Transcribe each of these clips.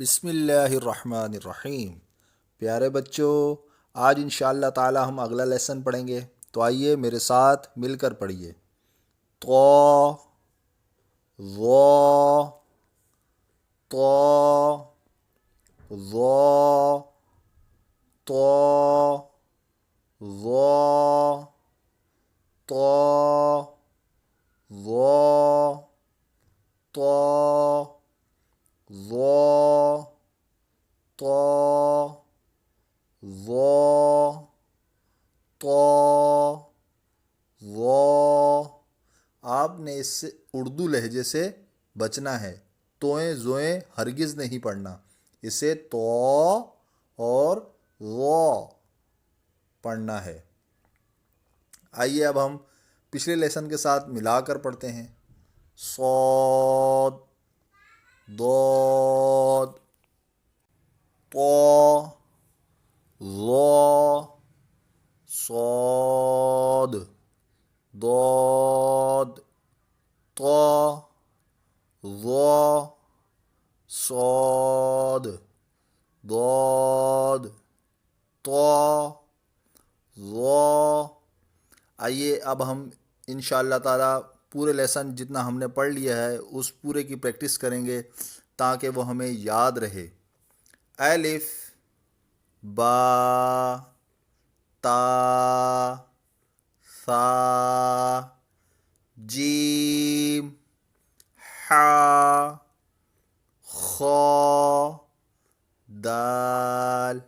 بسم اللہ الرحمن الرحیم۔ پیارے بچوں، آج انشاءاللہ تعالی ہم اگلا لیسن پڑھیں گے، تو آئیے میرے ساتھ مل کر پڑھیے۔ تو ظا تو ظا تو ظا تو ظا تو ظا تو ظا تو ظا۔ آپ نے اس سے اردو لہجے سے بچنا ہے، توئیں زوئیں ہرگز نہیں پڑھنا، اسے تو اور ظا پڑھنا ہے۔ آئیے اب ہم پچھلے لیسن کے ساتھ ملا کر پڑھتے ہیں۔ صاد ضاد طا ظا صاد ضاد طا ظا صاد ضاد طا ظا۔ آئیے اب ہم انشاءاللہ تعالیٰ پورے لیسن جتنا ہم نے پڑھ لیا ہے اس پورے کی پریکٹس کریں گے تاکہ وہ ہمیں یاد رہے۔ الف با تا ثا جیم حا خا دال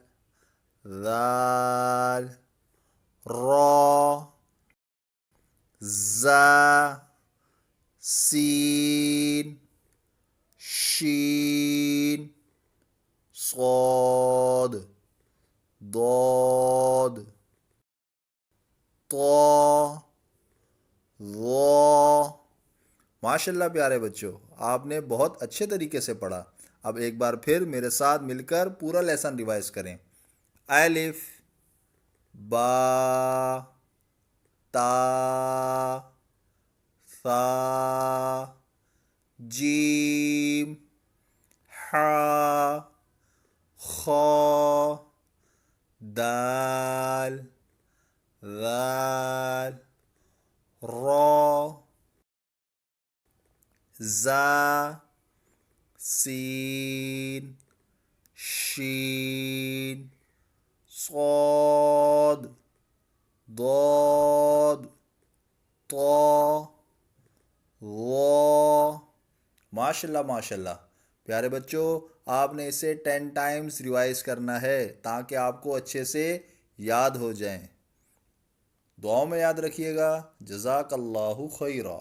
ذال را زا سین شین صاد ضاد طا ظا۔ ماشاءاللہ پیارے بچوں، آپ نے بہت اچھے طریقے سے پڑھا۔ اب ایک بار پھر میرے ساتھ مل کر پورا لیسن ریوائز کریں۔ الف با تا ثا جیم حا خا دال ذال را زا سین شین صاد ضاد طا ظا۔ ماشاءاللہ ماشاءاللہ پیارے بچوں، آپ نے اسے 10 ٹائمز ریوائز کرنا ہے تاکہ آپ کو اچھے سے یاد ہو جائیں۔ دعاؤں میں یاد رکھیے گا۔ جزاک اللہ خیرہ۔